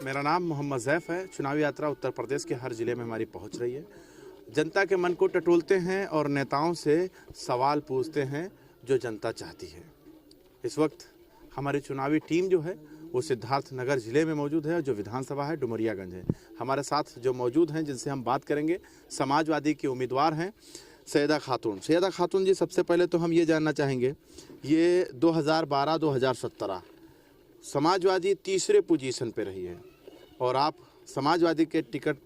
मेरा नाम मोहम्मद ज़ैफ़ है। चुनावी यात्रा उत्तर प्रदेश के हर ज़िले में हमारी पहुंच रही है। जनता के मन को टटोलते हैं और नेताओं से सवाल पूछते हैं जो जनता चाहती है। इस वक्त हमारी चुनावी टीम जो है वो सिद्धार्थनगर ज़िले में मौजूद है, जो विधानसभा है डुमरियागंज है। हमारे साथ जो मौजूद हैं जिनसे हम बात करेंगे, समाजवादी की उम्मीदवार हैं सैयदा खातून। सैयदा खातून जी, सबसे पहले तो हम ये जानना चाहेंगे, ये 2012-2017 समाजवादी तीसरे पोजीशन पे रही है और आप समाजवादी के टिकट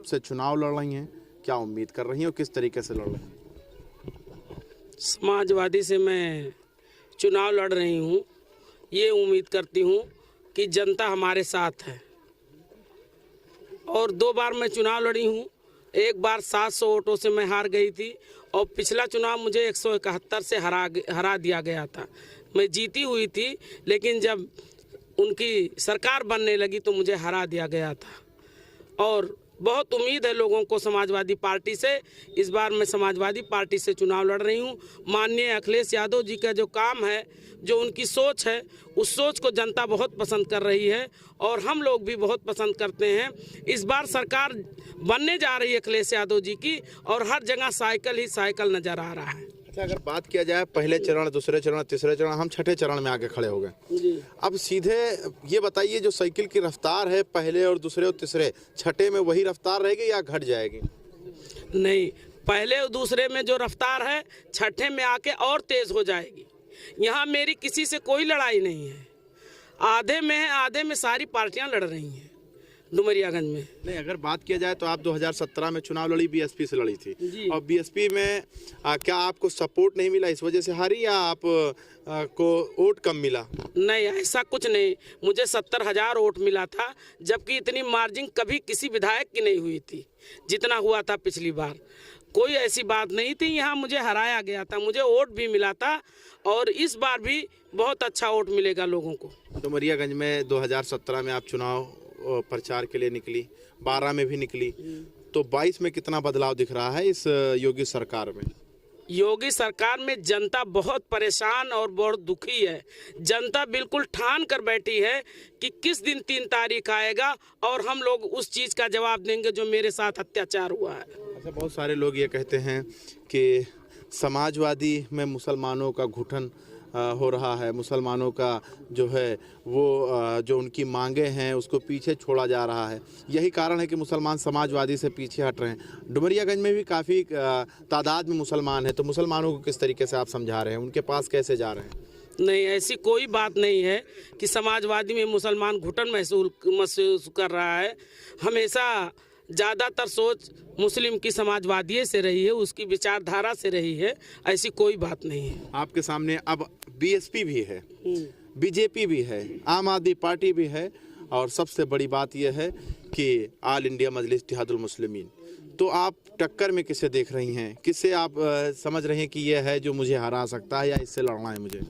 से चुनाव लड़ रही हैं। क्या उम्मीद कर रही हैं और किस तरीके से लड़ रही हैं? समाजवादी से मैं चुनाव लड़ रही हूँ, ये उम्मीद करती हूँ कि जनता हमारे साथ है। और 2 बार मैं चुनाव लड़ी हूँ। एक बार 700 वोटों से मैं हार गई थी और पिछला चुनाव मुझे 171 से हरा दिया गया था। मैं जीती हुई थी, लेकिन जब उनकी सरकार बनने लगी तो मुझे हरा दिया गया था। और बहुत उम्मीद है लोगों को समाजवादी पार्टी से। इस बार मैं समाजवादी पार्टी से चुनाव लड़ रही हूँ। माननीय अखिलेश यादव जी का जो काम है, जो उनकी सोच है, उस सोच को जनता बहुत पसंद कर रही है और हम लोग भी बहुत पसंद करते हैं। इस बार सरकार बनने जा रही है अखिलेश यादव जी की और हर जगह साइकिल ही साइकिल नज़र आ रहा है। अच्छा, अगर बात किया जाए पहले चरण, दूसरे चरण, तीसरे चरण, हम छठे चरण में आके खड़े हो गए। अब सीधे ये बताइए, जो साइकिल की रफ्तार है पहले और दूसरे और तीसरे, छठे में वही रफ्तार रहेगी या घट जाएगी? नहीं, पहले और दूसरे में जो रफ्तार है छठे में आके और तेज़ हो जाएगी। यहाँ मेरी किसी से कोई लड़ाई नहीं है। आधे में है, आधे में सारी पार्टियाँ लड़ रही हैं डुमरियागंज में। नहीं, अगर बात किया जाए तो आप 2017 में चुनाव लड़ी, बीएसपी से लड़ी थी और बीएसपी में क्या आपको सपोर्ट नहीं मिला, इस वजह से हारी, या आप को वोट कम मिला? नहीं, ऐसा कुछ नहीं। मुझे 70,000 वोट मिला था, जबकि इतनी मार्जिन कभी किसी विधायक की नहीं हुई थी जितना हुआ था पिछली बार। कोई ऐसी बात नहीं थी। यहाँ मुझे हराया गया था, मुझे वोट भी मिला था और इस बार भी बहुत अच्छा वोट मिलेगा लोगों को। डुमरियागंज में 2017 में आप चुनाव प्रचार के लिए निकली, 12 में भी निकली, तो 22 में कितना बदलाव दिख रहा है इस योगी सरकार में? योगी सरकार में जनता बहुत परेशान और बहुत दुखी है। जनता बिल्कुल ठान कर बैठी है कि किस दिन 3 तारीख आएगा और हम लोग उस चीज़ का जवाब देंगे जो मेरे साथ अत्याचार हुआ है। अच्छा, बहुत सारे लोग ये कहते हैं कि समाजवादी में मुसलमानों का घुटन हो रहा है, मुसलमानों का जो है वो जो उनकी मांगे हैं उसको पीछे छोड़ा जा रहा है। यही कारण है कि मुसलमान समाजवादी से पीछे हट रहे हैं। डुमरियागंज में भी काफ़ी तादाद में मुसलमान हैं, तो मुसलमानों को किस तरीके से आप समझा रहे हैं, उनके पास कैसे जा रहे हैं? नहीं, ऐसी कोई बात नहीं है कि समाजवादी में मुसलमान घुटन महसूस कर रहा है। हमेशा ज़्यादातर सोच मुस्लिम की समाजवादी से रही है, उसकी विचारधारा से रही है। ऐसी कोई बात नहीं है। आपके सामने अब बीएसपी भी है, बीजेपी भी है, आम आदमी पार्टी भी है और सबसे बड़ी बात यह है कि ऑल इंडिया मजलिस इत्तेहादुल मुस्लिमीन। तो आप टक्कर में किसे देख रही हैं? किससे आप समझ रही हैं कि यह है जो मुझे हरा सकता है या इससे लड़ना है मुझे?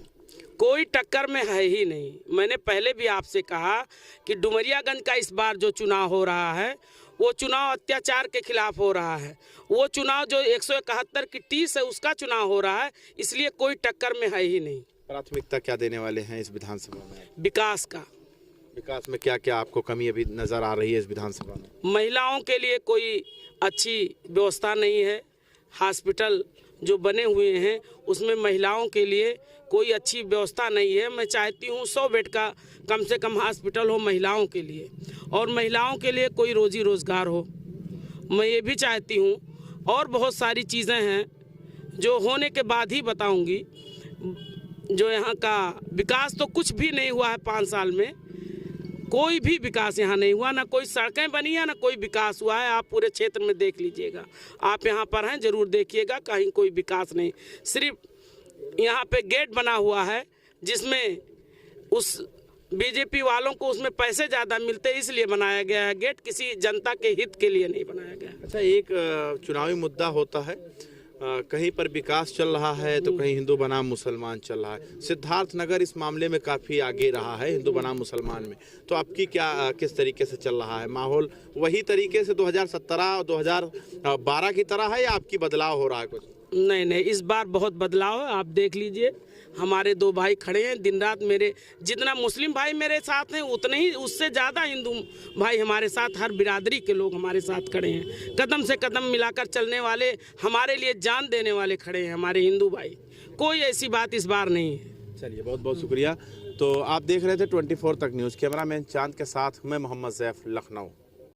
कोई टक्कर में है ही नहीं। मैंने पहले भी आपसे कहा कि डुमरियागंज का इस बार जो चुनाव हो रहा है वो चुनाव अत्याचार के खिलाफ हो रहा है। वो चुनाव जो 171 की 30 है उसका चुनाव हो रहा है, इसलिए कोई टक्कर में है ही नहीं। प्राथमिकता क्या देने वाले हैं इस विधानसभा में? विकास का। विकास में क्या क्या आपको कमी अभी नज़र आ रही है इस विधानसभा में? महिलाओं के लिए कोई अच्छी व्यवस्था नहीं है। हॉस्पिटल जो बने हुए हैं उसमें महिलाओं के लिए कोई अच्छी व्यवस्था नहीं है। मैं चाहती हूँ 100 बेड का कम से कम हॉस्पिटल हो महिलाओं के लिए और महिलाओं के लिए कोई रोजी रोज़गार हो। मैं ये भी चाहती हूँ और बहुत सारी चीज़ें हैं जो होने के बाद ही बताऊँगी। जो यहाँ का विकास तो कुछ भी नहीं हुआ है 5 साल में, कोई भी विकास यहाँ नहीं हुआ, ना कोई सड़कें बनी है, ना कोई विकास हुआ है। आप पूरे क्षेत्र में देख लीजिएगा, आप यहाँ पर हैं ज़रूर देखिएगा, कहीं कोई विकास नहीं। सिर्फ यहाँ पे गेट बना हुआ है जिसमें उस बीजेपी वालों को उसमें पैसे ज़्यादा मिलते हैं इसलिए बनाया गया है गेट, किसी जनता के हित के लिए नहीं बनाया गया। अच्छा, एक चुनावी मुद्दा होता है, कहीं पर विकास चल रहा है तो कहीं हिंदू बनाम मुसलमान चल रहा है। सिद्धार्थनगर इस मामले में काफ़ी आगे रहा है हिंदू बनाम मुसलमान में, तो आपकी क्या किस तरीके से चल रहा है माहौल? वही तरीके से 2017 और 2012 की तरह है या आपकी बदलाव हो रहा है कुछ? नहीं, इस बार बहुत बदलाव है। आप देख लीजिए, हमारे 2 भाई खड़े हैं दिन रात। मेरे जितना मुस्लिम भाई मेरे साथ हैं, उतने ही उससे ज़्यादा हिंदू भाई हमारे साथ, हर बिरादरी के लोग हमारे साथ खड़े हैं। कदम से कदम मिलाकर चलने वाले, हमारे लिए जान देने वाले खड़े हैं हमारे हिंदू भाई। कोई ऐसी बात इस बार नहीं है। चलिए, बहुत बहुत शुक्रिया। तो आप देख रहे थे 24 तक न्यूज़। कैमरामैन चांद के साथ मैं मोहम्मद ज़ैफ, लखनऊ।